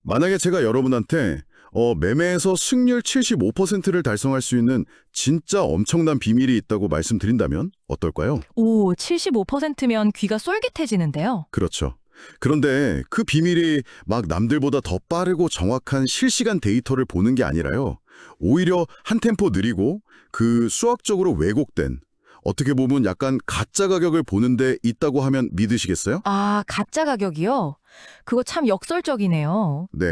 만약에 제가 여러분한테 매매에서 승률 75%를 달성할 수 있는 진짜 엄청난 비밀이 있다고 말씀드린다면 어떨까요? 오, 75%면 귀가 쏠깃해지는데요. 그렇죠. 그런데 그 비밀이 막 남들보다 더 빠르고 정확한 실시간 데이터를 보는 게 아니라요. 오히려 한 템포 느리고 그 수학적으로 왜곡된 어떻게 보면 약간 가짜 가격을 보는데 있다고 하면 믿으시겠어요? 아, 가짜 가격이요? 그거 참 역설적이네요. 네.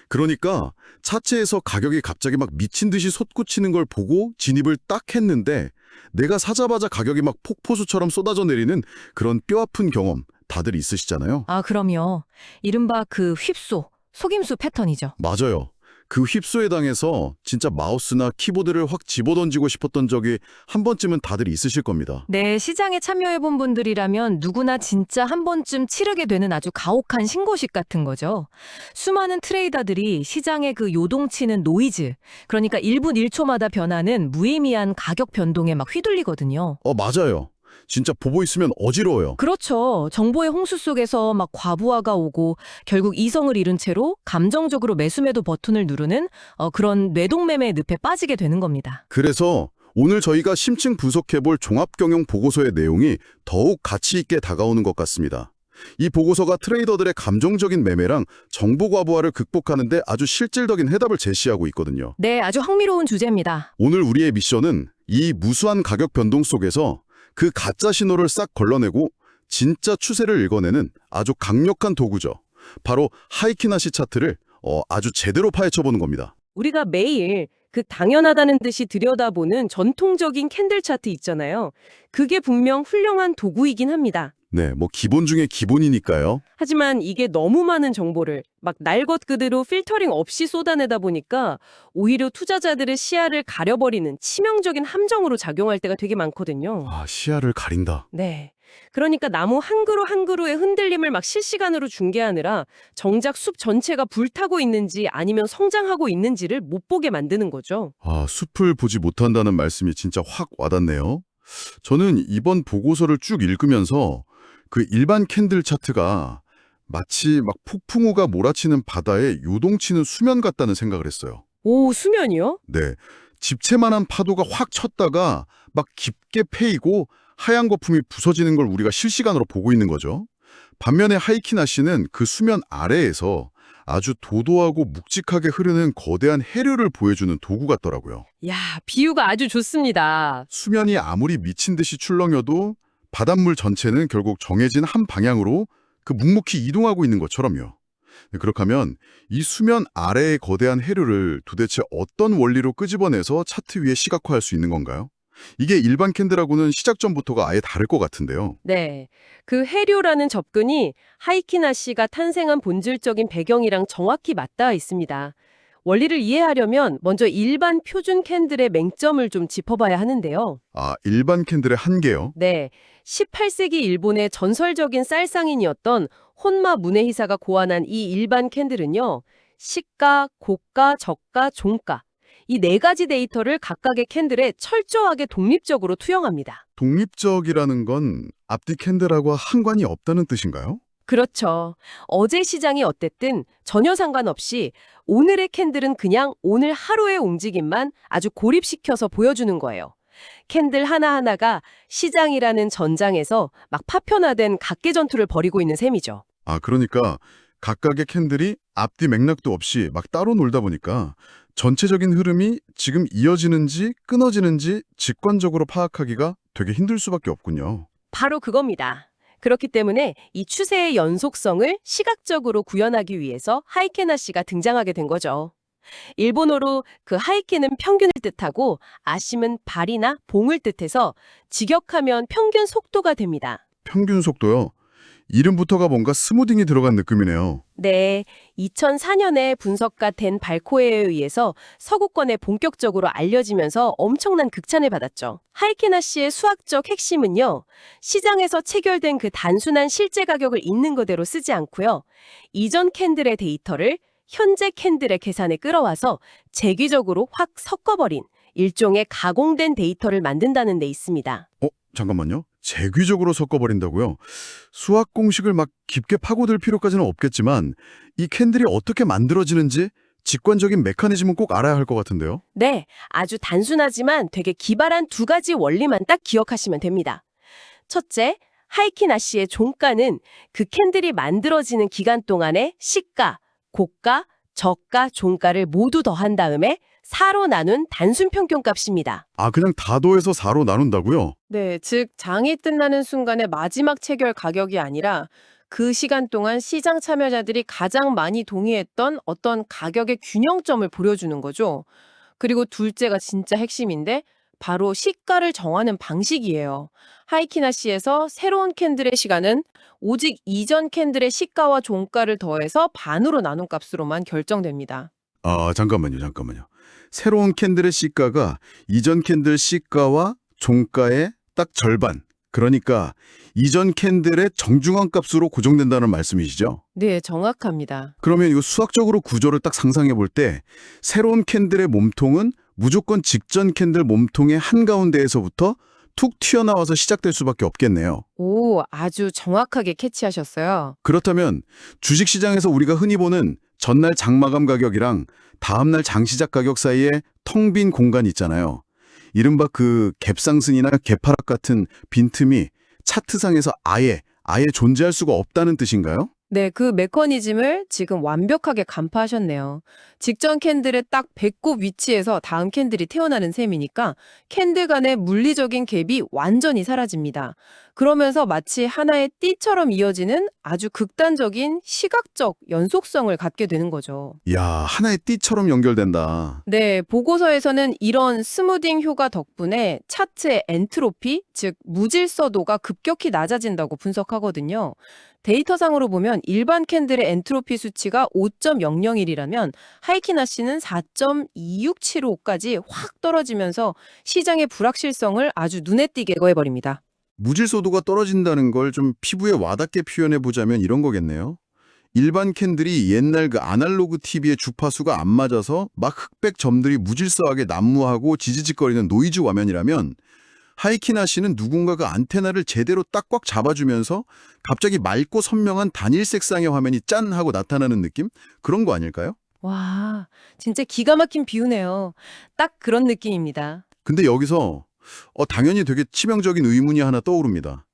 그러니까 차트에서 가격이 갑자기 막 미친 듯이 솟구치는 걸 보고 진입을 딱 했는데 내가 사자마자 가격이 막 폭포수처럼 쏟아져 내리는 그런 뼈아픈 경험 다들 있으시잖아요. 아, 그럼요. 이른바 그 휩소, 속임수 패턴이죠. 맞아요. 그 휩소에 당해서 진짜 마우스나 키보드를 확 집어던지고 싶었던 적이 한 번쯤은 다들 있으실 겁니다. 네, 시장에 참여해본 분들이라면 누구나 진짜 한 번쯤 치르게 되는 아주 가혹한 신고식 같은 거죠. 수많은 트레이더들이 시장의 그 요동치는 노이즈, 그러니까 1분 1초마다 변하는 무의미한 가격 변동에 막 휘둘리거든요. 맞아요. 진짜 보고 있으면 어지러워요. 그렇죠. 정보의 홍수 속에서 막 과부하가 오고 결국 이성을 잃은 채로 감정적으로 매수매도 버튼을 누르는 그런 뇌동매매의 늪에 빠지게 되는 겁니다. 그래서 오늘 저희가 심층 분석해볼 종합경영 보고서의 내용이 더욱 가치 있게 다가오는 것 같습니다. 이 보고서가 트레이더들의 감정적인 매매랑 정보 과부하를 극복하는 데 아주 실질적인 해답을 제시하고 있거든요. 네, 아주 흥미로운 주제입니다. 오늘 우리의 미션은 이 무수한 가격 변동 속에서 그 가짜 신호를 싹 걸러내고 진짜 추세를 읽어내는 아주 강력한 도구죠. 바로 하이키나시 차트를 아주 제대로 파헤쳐보는 겁니다. 우리가 매일 그 당연하다는 듯이 들여다보는 전통적인 캔들 차트 있잖아요. 그게 분명 훌륭한 도구이긴 합니다. 네, 뭐 기본 중에 기본이니까요. 하지만 이게 너무 많은 정보를 막 날 것 그대로 필터링 없이 쏟아내다 보니까 오히려 투자자들의 시야를 가려버리는 치명적인 함정으로 작용할 때가 되게 많거든요. 시야를 가린다. 네. 그러니까 나무 한 그루 한 그루의 흔들림을 막 실시간으로 중계하느라 정작 숲 전체가 불타고 있는지 아니면 성장하고 있는지를 못 보게 만드는 거죠. 숲을 보지 못한다는 말씀이 진짜 확 와닿네요. 저는 이번 보고서를 쭉 읽으면서 그 일반 캔들 차트가 마치 막 폭풍우가 몰아치는 바다에 요동치는 수면 같다는 생각을 했어요. 오, 수면이요? 네, 집채만한 파도가 확 쳤다가 막 깊게 패이고 하얀 거품이 부서지는 걸 우리가 실시간으로 보고 있는 거죠. 반면에 하이키나시는 그 수면 아래에서 아주 도도하고 묵직하게 흐르는 거대한 해류를 보여주는 도구 같더라고요. 야, 비유가 아주 좋습니다. 수면이 아무리 미친 듯이 출렁여도 바닷물 전체는 결국 정해진 한 방향으로 그 묵묵히 이동하고 있는 것처럼요. 그렇게 하면 이 수면 아래의 거대한 해류를 도대체 어떤 원리로 끄집어내서 차트 위에 시각화할 수 있는 건가요? 이게 일반 캔들하고는 시작 전부터가 아예 다를 것 같은데요. 네. 그 해류라는 접근이 하이키나 씨가 탄생한 본질적인 배경이랑 정확히 맞닿아 있습니다. 원리를 이해하려면 먼저 일반 표준 캔들의 맹점을 좀 짚어봐야 하는데요. 일반 캔들의 한계요? 네. 18세기 일본의 전설적인 쌀상인이었던 혼마 무네히사가 고안한 이 일반 캔들은요. 시가, 고가, 저가, 종가. 이 네 가지 데이터를 각각의 캔들에 철저하게 독립적으로 투영합니다. 독립적이라는 건 앞뒤 캔들하고 상관이 없다는 뜻인가요? 그렇죠. 어제 시장이 어땠든 전혀 상관없이 오늘의 캔들은 그냥 오늘 하루의 움직임만 아주 고립시켜서 보여주는 거예요. 캔들 하나하나가 시장이라는 전장에서 막 파편화된 각계 전투를 벌이고 있는 셈이죠. 그러니까 각각의 캔들이 앞뒤 맥락도 없이 막 따로 놀다 보니까 전체적인 흐름이 지금 이어지는지 끊어지는지 직관적으로 파악하기가 되게 힘들 수밖에 없군요. 바로 그겁니다. 그렇기 때문에 이 추세의 연속성을 시각적으로 구현하기 위해서 하이케나 씨가 등장하게 된 거죠. 일본어로 그 하이케는 평균을 뜻하고 아심은 발이나 봉을 뜻해서 직역하면 평균 속도가 됩니다. 평균 속도요? 이름부터가 뭔가 스무딩이 들어간 느낌이네요. 네, 2004년에 분석가 댄 발코에에 의해서 서구권에 본격적으로 알려지면서 엄청난 극찬을 받았죠. 하이케나 씨의 수학적 핵심은요, 시장에서 체결된 그 단순한 실제 가격을 있는 그대로 쓰지 않고요, 이전 캔들의 데이터를 현재 캔들의 계산에 끌어와서 재규적으로 확 섞어버린 일종의 가공된 데이터를 만든다는 데 있습니다. 잠깐만요. 재규적으로 섞어버린다고요? 수학 공식을 막 깊게 파고들 필요까지는 없겠지만 이 캔들이 어떻게 만들어지는지 직관적인 메커니즘은 꼭 알아야 할 것 같은데요. 네, 아주 단순하지만 되게 기발한 두 가지 원리만 딱 기억하시면 됩니다. 첫째, 하이키나시의 종가는 그 캔들이 만들어지는 기간 동안의 시가, 고가, 저가, 종가를 모두 더한 다음에 4로 나눈 단순 평균값입니다. 아, 그냥 다 더해서 4로 나눈다고요? 네, 즉 장이 끝나는 순간의 마지막 체결 가격이 아니라 그 시간 동안 시장 참여자들이 가장 많이 동의했던 어떤 가격의 균형점을 보여주는 거죠. 그리고 둘째가 진짜 핵심인데 바로 시가를 정하는 방식이에요. 하이키나시에서 새로운 캔들의 시가는 오직 이전 캔들의 시가와 종가를 더해서 반으로 나눈 값으로만 결정됩니다. 아, 잠깐만요. 새로운 캔들의 시가가 이전 캔들 시가와 종가의 딱 절반. 그러니까 이전 캔들의 정중앙 값으로 고정된다는 말씀이시죠? 네, 정확합니다. 그러면 이거 수학적으로 구조를 딱 상상해 볼 때 새로운 캔들의 몸통은 무조건 직전 캔들 몸통의 한가운데에서부터 툭 튀어나와서 시작될 수밖에 없겠네요. 오, 아주 정확하게 캐치하셨어요. 그렇다면 주식시장에서 우리가 흔히 보는 전날 장마감 가격이랑 다음날 장시작 가격 사이에 텅 빈 공간 있잖아요. 이른바 그 갭상승이나 개파락 같은 빈틈이 차트상에서 아예 존재할 수가 없다는 뜻인가요? 네, 그 메커니즘을 지금 완벽하게 간파하셨네요. 직전 캔들의 딱 배꼽 위치에서 다음 캔들이 태어나는 셈이니까 캔들 간의 물리적인 갭이 완전히 사라집니다. 그러면서 마치 하나의 띠처럼 이어지는 아주 극단적인 시각적 연속성을 갖게 되는 거죠. 이야, 하나의 띠처럼 연결된다. 네, 보고서에서는 이런 스무딩 효과 덕분에 차트의 엔트로피, 즉 무질서도가 급격히 낮아진다고 분석하거든요. 데이터상으로 보면 일반 캔들의 엔트로피 수치가 5.001이라면 하이키나시는 4.2675까지 확 떨어지면서 시장의 불확실성을 아주 눈에 띄게 제거해버립니다. 무질서도가 떨어진다는 걸 좀 피부에 와닿게 표현해 보자면 이런 거겠네요. 일반 캔들이 옛날 그 아날로그 TV의 주파수가 안 맞아서 막 흑백 점들이 무질서하게 난무하고 지지직거리는 노이즈 화면이라면 하이키나시는 누군가가 안테나를 제대로 딱 꽉 잡아주면서 갑자기 맑고 선명한 단일 색상의 화면이 짠 하고 나타나는 느낌? 그런 거 아닐까요? 와, 진짜 기가 막힌 비유네요. 딱 그런 느낌입니다. 근데 여기서 당연히 되게 치명적인 의문이 하나 떠오릅니다.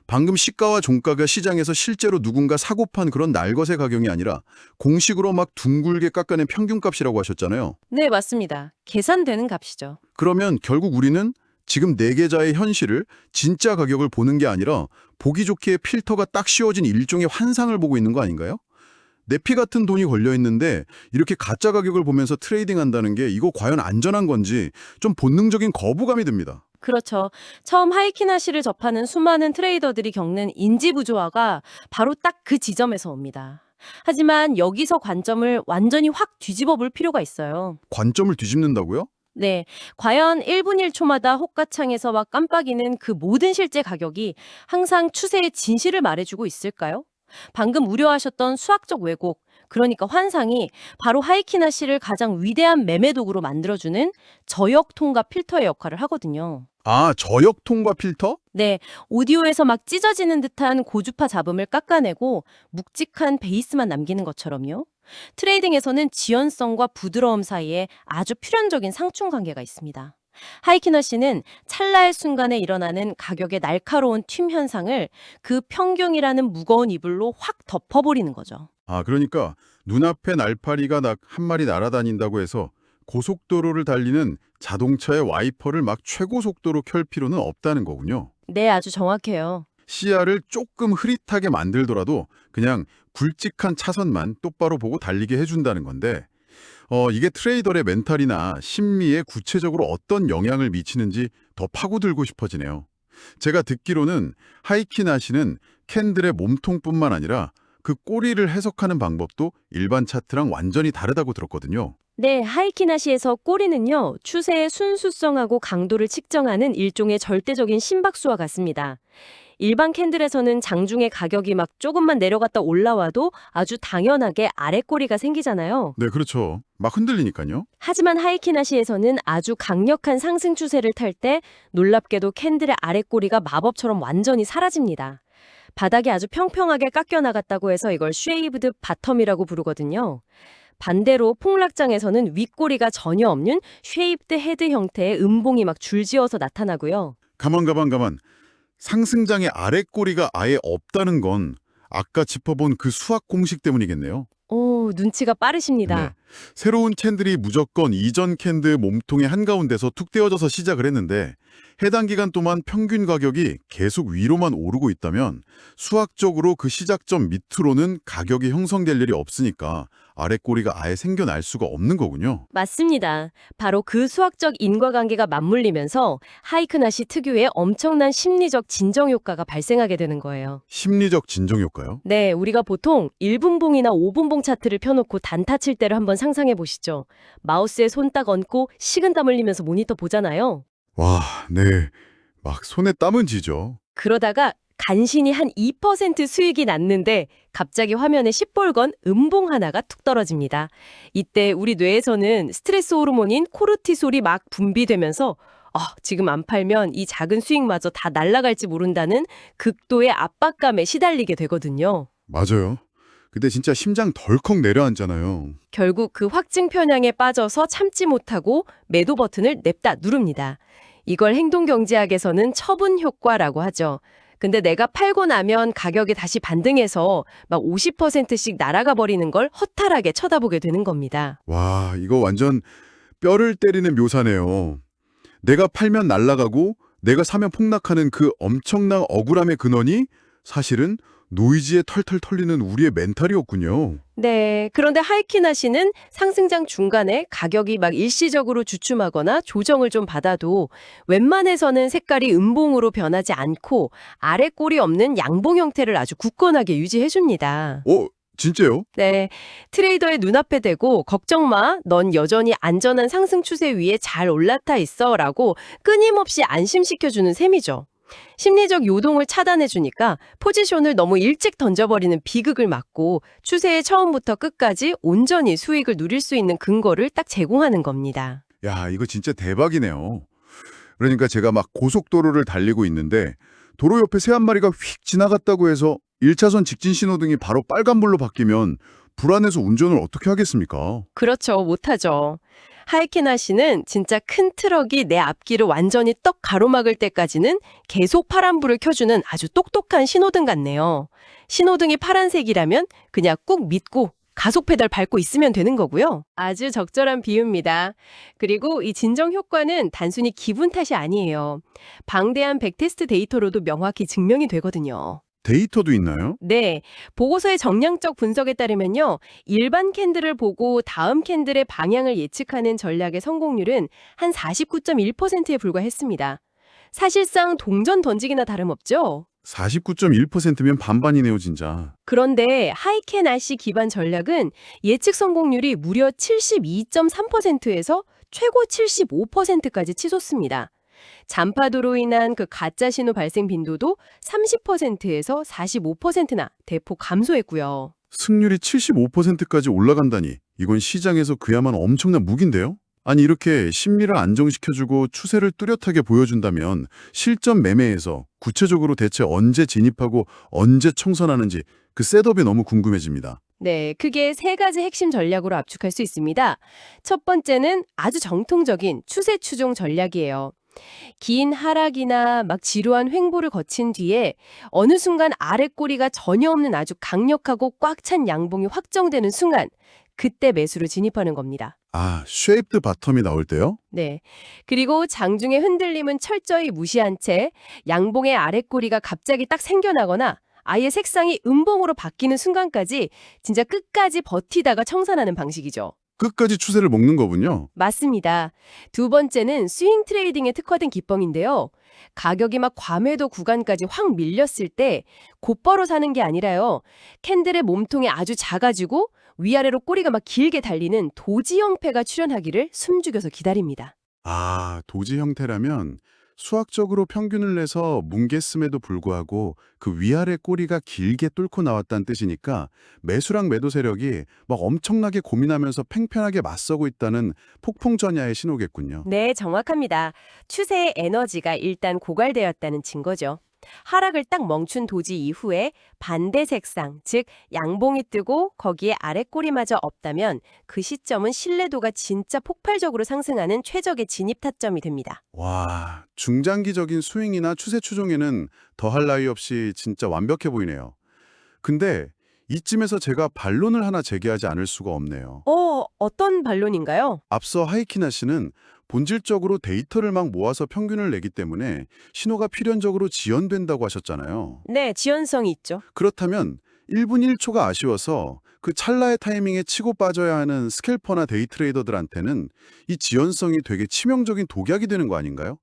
방금 시가와 종가가 시장에서 실제로 누군가 사고 판 그런 날것의 가격이 아니라 공식으로 막 둥글게 깎아낸 평균값이라고 하셨잖아요. 네, 맞습니다. 계산되는 값이죠. 그러면 결국 우리는 지금 내 계좌의 현실을 진짜 가격을 보는 게 아니라 보기 좋게 필터가 딱 씌워진 일종의 환상을 보고 있는 거 아닌가요? 내 피 같은 돈이 걸려 있는데 이렇게 가짜 가격을 보면서 트레이딩한다는 게 이거 과연 안전한 건지 좀 본능적인 거부감이 듭니다. 그렇죠. 처음 하이키나시를 접하는 수많은 트레이더들이 겪는 인지 부조화가 바로 딱 그 지점에서 옵니다. 하지만 여기서 관점을 완전히 확 뒤집어 볼 필요가 있어요. 관점을 뒤집는다고요? 네, 과연 1분 1초마다 호가창에서 막 깜빡이는 그 모든 실제 가격이 항상 추세의 진실을 말해주고 있을까요? 방금 우려하셨던 수학적 왜곡, 그러니까 환상이 바로 하이키나시를 가장 위대한 매매 도구로 만들어주는 저역 통과 필터의 역할을 하거든요. 아, 저역 통과 필터? 네, 오디오에서 막 찢어지는 듯한 고주파 잡음을 깎아내고 묵직한 베이스만 남기는 것처럼요. 트레이딩에서는 지연성과 부드러움 사이에 아주 필연적인 상충 관계가 있습니다. 하이키나시는 찰나의 순간에 일어나는 가격의 날카로운 튠 현상을 그 평균이라는 무거운 이불로 확 덮어버리는 거죠. 아, 그러니까 눈앞에 날파리가 한 마리 날아다닌다고 해서 고속도로를 달리는 자동차의 와이퍼를 막 최고 속도로 켤 필요는 없다는 거군요. 네, 아주 정확해요. 시야를 조금 흐릿하게 만들더라도 그냥 굵직한 차선만 똑바로 보고 달리게 해준다는 건데 이게 트레이더의 멘탈이나 심리에 구체적으로 어떤 영향을 미치는지 더 파고들고 싶어지네요. 제가 듣기로는 하이키나시는 캔들의 몸통뿐만 아니라 그 꼬리를 해석하는 방법도 일반 차트랑 완전히 다르다고 들었거든요. 네, 하이키나시에서 꼬리는요, 추세의 순수성하고 강도를 측정하는 일종의 절대적인 심박수와 같습니다. 일반 캔들에서는 장중에 가격이 막 조금만 내려갔다 올라와도 아주 당연하게 아래 꼬리가 생기잖아요. 네, 그렇죠. 막 흔들리니까요. 하지만 하이키나시에서는 아주 강력한 상승 추세를 탈 때 놀랍게도 캔들의 아래 꼬리가 마법처럼 완전히 사라집니다. 바닥이 아주 평평하게 깎여 나갔다고 해서 이걸 쉐이브드 바텀이라고 부르거든요. 반대로 폭락장에서는 윗꼬리가 전혀 없는 쉐이프드 헤드 형태의 음봉이 막 줄지어서 나타나고요. 가만. 상승장의 아래 꼬리가 아예 없다는 건 아까 짚어본 그 수학 공식 때문이겠네요. 오, 눈치가 빠르십니다. 네. 새로운 캔들이 무조건 이전 캔들 몸통의 한가운데서 툭 떼어져서 시작을 했는데 해당 기간 동안 평균 가격이 계속 위로만 오르고 있다면 수학적으로 그 시작점 밑으로는 가격이 형성될 일이 없으니까 아랫꼬리가 아예 생겨날 수가 없는 거군요. 맞습니다. 바로 그 수학적 인과관계가 맞물리면서 하이크나시 특유의 엄청난 심리적 진정 효과가 발생하게 되는 거예요. 심리적 진정 효과요? 네, 우리가 보통 1분봉이나 5분봉 차트를 펴놓고 단타 칠 때를 한번 상상해 보시죠. 마우스에 손 딱 얹고 식은땀 흘리면서 모니터 보잖아요. 와, 네. 막 손에 땀은 지죠. 그러다가 간신히 한 2% 수익이 났는데 갑자기 화면에 시뻘건 음봉 하나가 툭 떨어집니다. 이때 우리 뇌에서는 스트레스 호르몬인 코르티솔이 막 분비되면서 지금 안 팔면 이 작은 수익마저 다 날아갈지 모른다는 극도의 압박감에 시달리게 되거든요. 맞아요. 그때 진짜 심장 덜컥 내려앉잖아요. 결국 그 확증 편향에 빠져서 참지 못하고 매도 버튼을 냅다 누릅니다. 이걸 행동경제학에서는 처분 효과라고 하죠. 근데 내가 팔고 나면 가격이 다시 반등해서 막 50%씩 날아가 버리는 걸 허탈하게 쳐다보게 되는 겁니다. 와, 이거 완전 뼈를 때리는 묘사네요. 내가 팔면 날아가고 내가 사면 폭락하는 그 엄청난 억울함의 근원이 사실은 노이즈에 털털 털리는 우리의 멘탈이었군요. 네, 그런데 하이키나시는 상승장 중간에 가격이 막 일시적으로 주춤하거나 조정을 좀 받아도 웬만해서는 색깔이 음봉으로 변하지 않고 아래 꼬리 없는 양봉 형태를 아주 굳건하게 유지해줍니다. 진짜요? 네, 트레이더의 눈앞에 대고 걱정 마, 넌 여전히 안전한 상승 추세 위에 잘 올라타 있어 라고 끊임없이 안심시켜주는 셈이죠. 심리적 요동을 차단해주니까 포지션을 너무 일찍 던져버리는 비극을 막고 추세의 처음부터 끝까지 온전히 수익을 누릴 수 있는 근거를 딱 제공하는 겁니다. 야, 이거 진짜 대박이네요. 그러니까 제가 막 고속도로를 달리고 있는데 도로 옆에 새 한 마리가 휙 지나갔다고 해서 1차선 직진 신호등이 바로 빨간불로 바뀌면 불안해서 운전을 어떻게 하겠습니까? 그렇죠, 못하죠. 하이키나시는 진짜 큰 트럭이 내 앞길을 완전히 떡 가로막을 때까지는 계속 파란불을 켜주는 아주 똑똑한 신호등 같네요. 신호등이 파란색이라면 그냥 꾹 믿고 가속 페달 밟고 있으면 되는 거고요. 아주 적절한 비유입니다. 그리고 이 진정 효과는 단순히 기분 탓이 아니에요. 방대한 백테스트 데이터로도 명확히 증명이 되거든요. 데이터도 있나요? 네, 보고서의 정량적 분석에 따르면요. 일반 캔들을 보고 다음 캔들의 방향을 예측하는 전략의 성공률은 한 49.1%에 불과했습니다. 사실상 동전 던지기나 다름없죠. 49.1%면 반반이네요, 진짜. 그런데 하이캐나시 기반 전략은 예측 성공률이 무려 72.3%에서 최고 75%까지 치솟습니다. 잔파도로 인한 그 가짜 신호 발생 빈도도 30%에서 45%나 대폭 감소했고요. 승률이 75%까지 올라간다니 이건 시장에서 그야말로 엄청난 무기인데요? 아니 이렇게 심리를 안정시켜주고 추세를 뚜렷하게 보여준다면 실전 매매에서 구체적으로 대체 언제 진입하고 언제 청산하는지 그 셋업이 너무 궁금해집니다. 네, 크게 세 가지 핵심 전략으로 압축할 수 있습니다. 첫 번째는 아주 정통적인 추세 추종 전략이에요. 긴 하락이나 막 지루한 횡보를 거친 뒤에 어느 순간 아랫꼬리가 전혀 없는 아주 강력하고 꽉 찬 양봉이 확정되는 순간 그때 매수를 진입하는 겁니다. 아, 쉐이프드 바텀이 나올 때요? 네. 그리고 장중의 흔들림은 철저히 무시한 채 양봉의 아랫꼬리가 갑자기 딱 생겨나거나 아예 색상이 음봉으로 바뀌는 순간까지 진짜 끝까지 버티다가 청산하는 방식이죠. 끝까지 추세를 먹는 거군요. 맞습니다. 두 번째는 스윙 트레이딩에 특화된 기법인데요. 가격이 막 과매도 구간까지 확 밀렸을 때 곧바로 사는 게 아니라요. 캔들의 몸통이 아주 작아지고 위아래로 꼬리가 막 길게 달리는 도지 형태가 출현하기를 숨죽여서 기다립니다. 아, 도지 형태라면 수학적으로 평균을 내서 뭉갰음에도 불구하고 그 위아래 꼬리가 길게 뚫고 나왔다는 뜻이니까 매수랑 매도 세력이 막 엄청나게 고민하면서 팽팽하게 맞서고 있다는 폭풍전야의 신호겠군요. 네, 정확합니다. 추세의 에너지가 일단 고갈되었다는 증거죠. 하락을 딱 멈춘 도지 이후에 반대 색상, 즉 양봉이 뜨고 거기에 아래 꼬리마저 없다면 그 시점은 신뢰도가 진짜 폭발적으로 상승하는 최적의 진입 타점이 됩니다. 와, 중장기적인 스윙이나 추세 추종에는 더할 나위 없이 진짜 완벽해 보이네요. 근데 이쯤에서 제가 반론을 하나 제기하지 않을 수가 없네요. 어떤 반론인가요? 앞서 하이키나 씨는 본질적으로 데이터를 막 모아서 평균을 내기 때문에 신호가 필연적으로 지연된다고 하셨잖아요. 네, 지연성이 있죠. 그렇다면 1분 1초가 아쉬워서 그 찰나의 타이밍에 치고 빠져야 하는 스캘퍼나 데이 트레이더들한테는 이 지연성이 되게 치명적인 독약이 되는 거 아닌가요?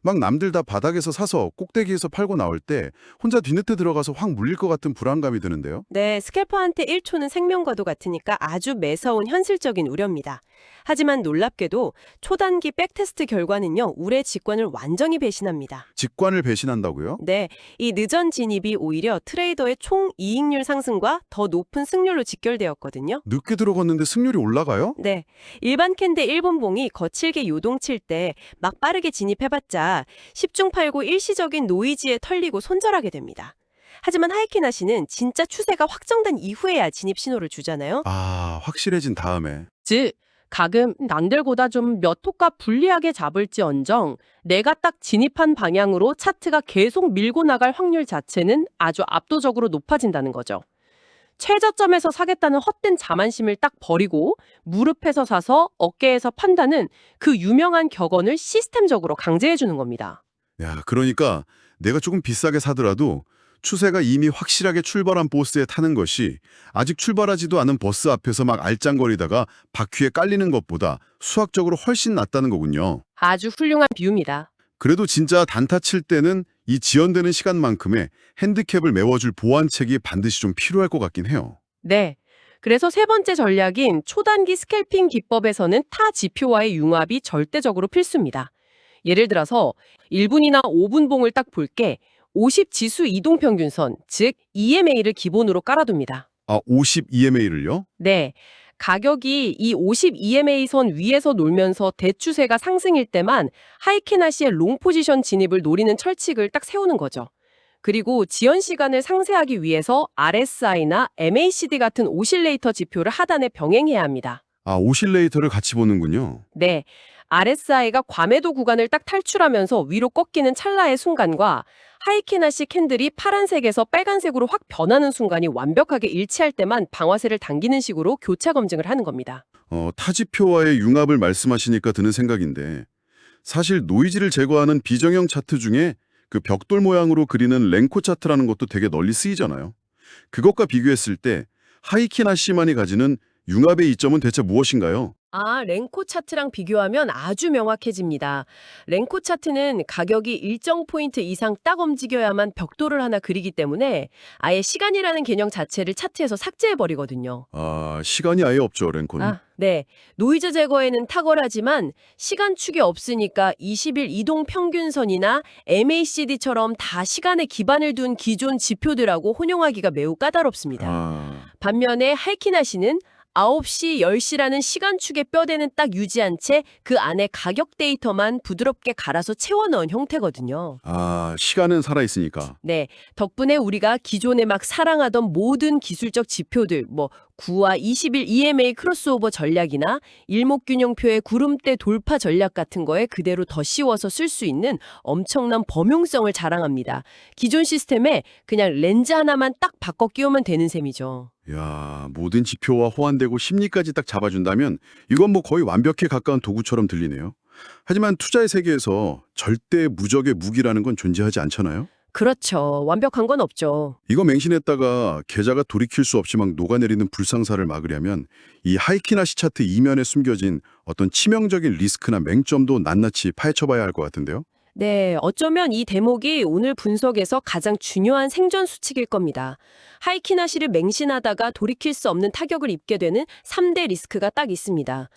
막 남들 다 바닥에서 사서 꼭대기에서 팔고 나올 때 혼자 뒤늦게 들어가서 확 물릴 것 같은 불안감이 드는데요. 네, 스캘퍼한테 1초는 생명과도 같으니까 아주 매서운 현실적인 우려입니다. 하지만 놀랍게도 초단기 백테스트 결과는요, 우레 직관을 완전히 배신합니다. 직관을 배신한다고요? 네, 이 늦은 진입이 오히려 트레이더의 총 이익률 상승과 더 높은 승률로 직결되었거든요. 늦게 들어갔는데 승률이 올라가요? 네, 일반 캔데 1분봉이 거칠게 요동칠 때 막 빠르게 진입해봤자 10중 8구 일시적인 노이즈에 털리고 손절하게 됩니다. 하지만 하이키나 씨는 진짜 추세가 확정된 이후에야 진입 신호를 주잖아요. 아, 확실해진 다음에. 즉, 가끔 남들보다 좀 몇 호가 불리하게 잡을지언정 내가 딱 진입한 방향으로 차트가 계속 밀고 나갈 확률 자체는 아주 압도적으로 높아진다는 거죠. 최저점에서 사겠다는 헛된 자만심을 딱 버리고 무릎에서 사서 어깨에서 판다는 그 유명한 격언을 시스템적으로 강제해 주는 겁니다. 야, 그러니까 내가 조금 비싸게 사더라도 추세가 이미 확실하게 출발한 보스에 타는 것이 아직 출발하지도 않은 버스 앞에서 막 알짱거리다가 바퀴에 깔리는 것보다 수학적으로 훨씬 낫다는 거군요. 아주 훌륭한 비유입니다. 그래도 진짜 단타 칠 때는 이 지연되는 시간만큼의 핸디캡을 메워줄 보완책이 반드시 좀 필요할 것 같긴 해요. 네. 그래서 세 번째 전략인 초단기 스캘핑 기법에서는 타 지표와의 융합이 절대적으로 필수입니다. 예를 들어서 1분이나 5분 봉을 딱 볼게 50 지수 이동평균선, 즉 EMA를 기본으로 깔아둡니다. 아, 50 EMA를요? 네. 가격이 이 50 EMA 선 위에서 놀면서 대추세가 상승일 때만 하이키나 씨의 롱 포지션 진입을 노리는 철칙을 딱 세우는 거죠. 그리고 지연 시간을 상쇄하기 위해서 RSI나 MACD 같은 오실레이터 지표를 하단에 병행해야 합니다. 아, 오실레이터를 같이 보는군요. 네. RSI가 과매도 구간을 딱 탈출하면서 위로 꺾이는 찰나의 순간과 하이키나 씨 캔들이 파란색에서 빨간색으로 확 변하는 순간이 완벽하게 일치할 때만 방아쇠를 당기는 식으로 교차 검증을 하는 겁니다. 타지표와의 융합을 말씀하시니까 드는 생각인데 사실 노이즈를 제거하는 비정형 차트 중에 그 벽돌 모양으로 그리는 랭코 차트라는 것도 되게 널리 쓰이잖아요. 그것과 비교했을 때 하이키나 씨만이 가지는 융합의 이점은 대체 무엇인가요? 랭코 차트랑 비교하면 아주 명확해집니다. 랭코 차트는 가격이 일정 포인트 이상 딱 움직여야만 벽돌을 하나 그리기 때문에 아예 시간이라는 개념 자체를 차트에서 삭제해버리거든요. 아, 시간이 아예 없죠, 랭코는. 네. 노이즈 제거에는 탁월하지만 시간축이 없으니까 20일 이동 평균선이나 MACD처럼 다 시간에 기반을 둔 기존 지표들하고 혼용하기가 매우 까다롭습니다. 반면에 하이키나 씨는 9시, 10시라는 시간축의 뼈대는 딱 유지한 채 그 안에 가격 데이터만 부드럽게 갈아서 채워넣은 형태거든요. 시간은 살아있으니까. 네, 덕분에 우리가 기존에 막 사랑하던 모든 기술적 지표들, 9와 20일 EMA 크로스오버 전략이나 일목균형표의 구름대 돌파 전략 같은 거에 그대로 더 씌워서 쓸 수 있는 엄청난 범용성을 자랑합니다. 기존 시스템에 그냥 렌즈 하나만 딱 바꿔 끼우면 되는 셈이죠. 야, 모든 지표와 호환되고 심리까지 딱 잡아준다면 이건 거의 완벽에 가까운 도구처럼 들리네요. 하지만 투자의 세계에서 절대 무적의 무기라는 건 존재하지 않잖아요? 그렇죠. 완벽한 건 없죠. 이거 맹신했다가 계좌가 돌이킬 수 없이 막 녹아내리는 불상사를 막으려면 이 하이키나 씨 차트 이면에 숨겨진 어떤 치명적인 리스크나 맹점도 낱낱이 파헤쳐봐야 할 것 같은데요? 네, 어쩌면 이 대목이 오늘 분석에서 가장 중요한 생존 수칙일 겁니다. 하이키나시를 맹신하다가 돌이킬 수 없는 타격을 입게 되는 3대 리스크가 딱 있습니다.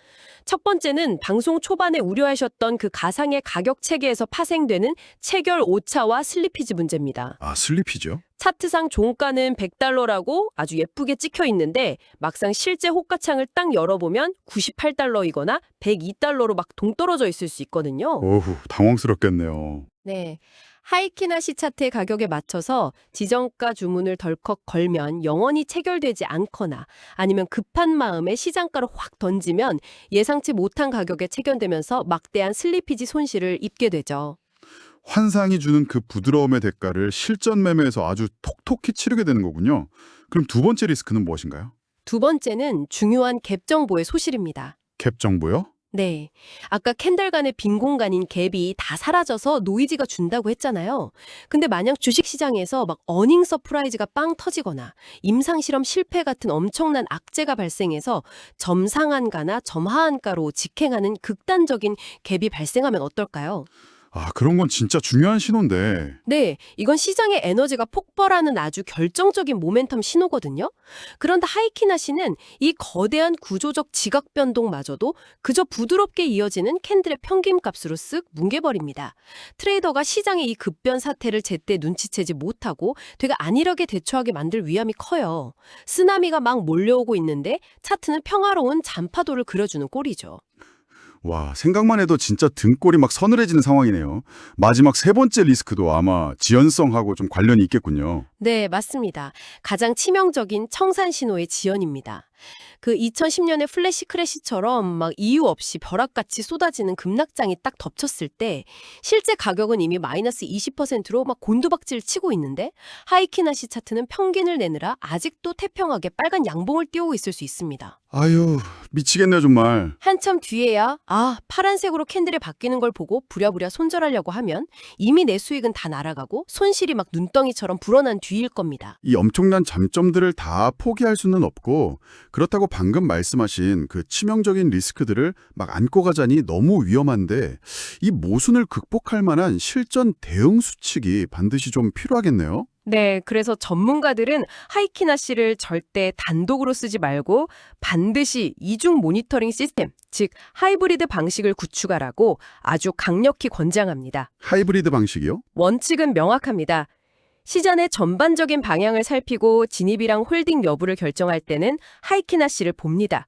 첫 번째는 방송 초반에 우려하셨던 그 가상의 가격 체계에서 파생되는 체결 오차와 슬리피지 문제입니다. 아, 슬리피죠? 차트상 종가는 100달러라고 아주 예쁘게 찍혀 있는데 막상 실제 호가창을 딱 열어보면 98달러이거나 102달러로 막 동떨어져 있을 수 있거든요. 오후, 당황스럽겠네요. 네. 하이키나시 차트의 가격에 맞춰서 지정가 주문을 덜컥 걸면 영원히 체결되지 않거나 아니면 급한 마음에 시장가로 확 던지면 예상치 못한 가격에 체결되면서 막대한 슬리피지 손실을 입게 되죠. 환상이 주는 그 부드러움의 대가를 실전 매매에서 아주 톡톡히 치르게 되는 거군요. 그럼 두 번째 리스크는 무엇인가요? 두 번째는 중요한 갭 정보의 소실입니다. 캡 정보요? 네. 아까 캔들 간의 빈 공간인 갭이 다 사라져서 노이즈가 준다고 했잖아요. 근데 만약 주식시장에서 막 어닝 서프라이즈가 빵 터지거나 임상실험 실패 같은 엄청난 악재가 발생해서 점상한가나 점하한가로 직행하는 극단적인 갭이 발생하면 어떨까요? 아, 그런 건 진짜 중요한 신호인데. 네, 이건 시장의 에너지가 폭발하는 아주 결정적인 모멘텀 신호거든요. 그런데 하이키나시는 이 거대한 구조적 지각 변동마저도 그저 부드럽게 이어지는 캔들의 평균값으로 쓱 뭉개버립니다. 트레이더가 시장의 이 급변 사태를 제때 눈치채지 못하고 되게 안일하게 대처하게 만들 위험이 커요. 쓰나미가 막 몰려오고 있는데 차트는 평화로운 잔파도를 그려주는 꼴이죠. 와, 생각만 해도 진짜 등골이 막 서늘해지는 상황이네요. 마지막 세 번째 리스크도 아마 지연성하고 좀 관련이 있겠군요. 네, 맞습니다. 가장 치명적인 청산 신호의 지연입니다. 그 2010년의 플래시 크래시처럼 막 이유 없이 벼락같이 쏟아지는 급락장이 딱 덮쳤을 때 실제 가격은 이미 마이너스 20%로 막 곤두박질 치고 있는데 하이키나시 차트는 평균을 내느라 아직도 태평하게 빨간 양봉을 띄우고 있을 수 있습니다. 아유, 미치겠네요, 정말. 한참 뒤에야 파란색으로 캔들이 바뀌는 걸 보고 부랴부랴 손절하려고 하면 이미 내 수익은 다 날아가고 손실이 막 눈덩이처럼 불어난 뒤일 겁니다. 이 엄청난 장점들을 다 포기할 수는 없고, 그렇다고 방금 말씀하신 그 치명적인 리스크들을 막 안고 가자니 너무 위험한데, 이 모순을 극복할 만한 실전 대응 수칙이 반드시 좀 필요하겠네요. 네, 그래서 전문가들은 하이키나시를 절대 단독으로 쓰지 말고 반드시 이중 모니터링 시스템, 즉 하이브리드 방식을 구축하라고 아주 강력히 권장합니다. 하이브리드 방식이요? 원칙은 명확합니다. 시장의 전반적인 방향을 살피고 진입이랑 홀딩 여부를 결정할 때는 하이키나시를 봅니다.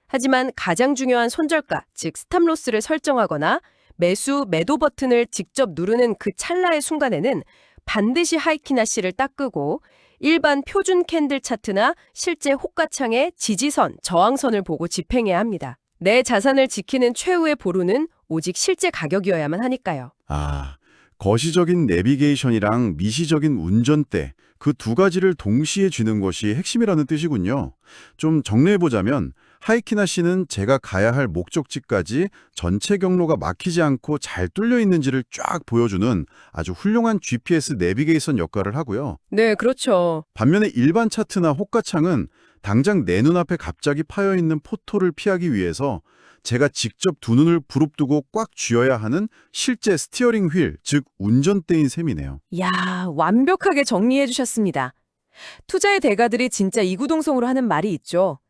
하지만 가장 중요한 손절가, 즉 스탑로스를 설정하거나 매도 버튼을 직접 누르는 그 찰나의 순간에는 반드시 하이키나시를 딱 끄고 일반 표준 캔들 차트나 실제 호가창의 지지선, 저항선을 보고 집행해야 합니다. 내 자산을 지키는 최후의 보루는 오직 실제 가격이어야만 하니까요. 아, 거시적인 내비게이션이랑 미시적인 운전대, 그 두 가지를 동시에 쥐는 것이 핵심이라는 뜻이군요. 좀 정리해보자면 하이키나시는 제가 가야 할 목적지까지 전체 경로가 막히지 않고 잘 뚫려 있는지를 쫙 보여주는 아주 훌륭한 GPS 내비게이션 역할을 하고요. 네, 그렇죠. 반면에 일반 차트나 호가창은 당장 내 눈앞에 갑자기 파여있는 포토를 피하기 위해서 제가 직접 두 눈을 부릅뜨고 꽉 쥐어야 하는 실제 스티어링 휠, 즉 운전대인 셈이네요. 야, 완벽하게 정리해 주셨습니다. 투자의 대가들이 진짜 이구동성으로 하는 말이 있죠.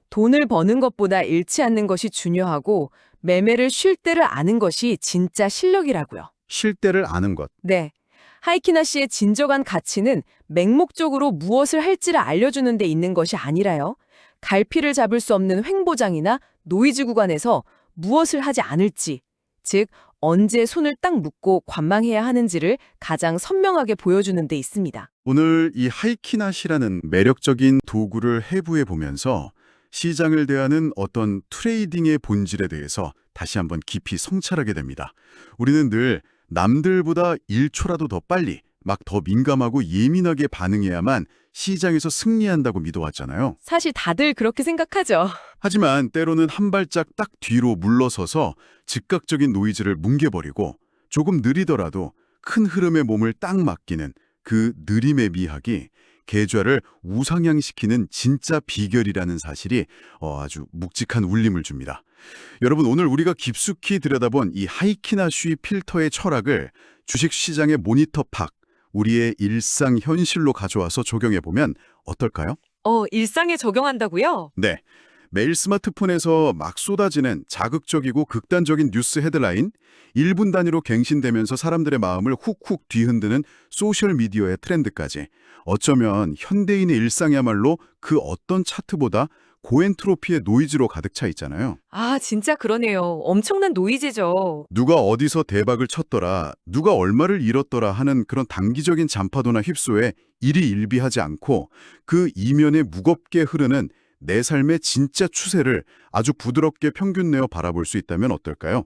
돈을 버는 것보다 잃지 않는 것이 중요하고 매매를 쉴 때를 아는 것이 진짜 실력이라고요. 쉴 때를 아는 것. 네. 하이키나 씨의 진정한 가치는 맹목적으로 무엇을 할지를 알려주는 데 있는 것이 아니라요. 갈피를 잡을 수 없는 횡보장이나 노이즈 구간에서 무엇을 하지 않을지, 즉 언제 손을 딱 묶고 관망해야 하는지를 가장 선명하게 보여주는 데 있습니다. 오늘 이 하이키나시라는 매력적인 도구를 해부해 보면서 시장을 대하는 어떤 트레이딩의 본질에 대해서 다시 한번 깊이 성찰하게 됩니다. 우리는 늘 남들보다 1초라도 더 빨리, 막 더 민감하고 예민하게 반응해야만 시장에서 승리한다고 믿어왔잖아요. 사실 다들 그렇게 생각하죠. 하지만 때로는 한 발짝 딱 뒤로 물러서서 즉각적인 노이즈를 뭉개버리고 조금 느리더라도 큰 흐름에 몸을 딱 맡기는 그 느림의 미학이 계좌를 우상향시키는 진짜 비결이라는 사실이 아주 묵직한 울림을 줍니다. 여러분, 오늘 우리가 깊숙이 들여다본 이 하이키나슈이 필터의 철학을 주식시장의 모니터 팍, 우리의 일상 현실로 가져와서 적용해보면 어떨까요? 일상에 적용한다고요? 네. 매일 스마트폰에서 막 쏟아지는 자극적이고 극단적인 뉴스 헤드라인, 1분 단위로 갱신되면서 사람들의 마음을 훅훅 뒤흔드는 소셜미디어의 트렌드까지 어쩌면 현대인의 일상이야말로 그 어떤 차트보다 고엔트로피의 노이즈로 가득 차 있잖아요. 아, 진짜 그러네요. 엄청난 노이즈죠. 누가 어디서 대박을 쳤더라, 누가 얼마를 잃었더라 하는 그런 단기적인 잔파도나 휩소에 일희일비하지 않고 그 이면에 무겁게 흐르는 내 삶의 진짜 추세를 아주 부드럽게 평균 내어 바라볼 수 있다면 어떨까요?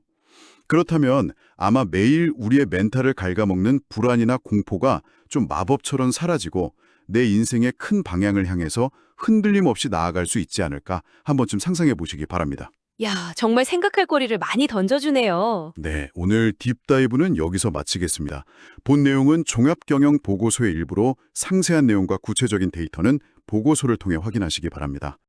그렇다면 아마 매일 우리의 멘탈을 갉아먹는 불안이나 공포가 좀 마법처럼 사라지고 내 인생의 큰 방향을 향해서 흔들림 없이 나아갈 수 있지 않을까 한번쯤 상상해 보시기 바랍니다. 야, 정말 생각할 거리를 많이 던져주네요. 네, 오늘 딥다이브는 여기서 마치겠습니다. 본 내용은 종합경영 보고서의 일부로 상세한 내용과 구체적인 데이터는 보고서를 통해 확인하시기 바랍니다.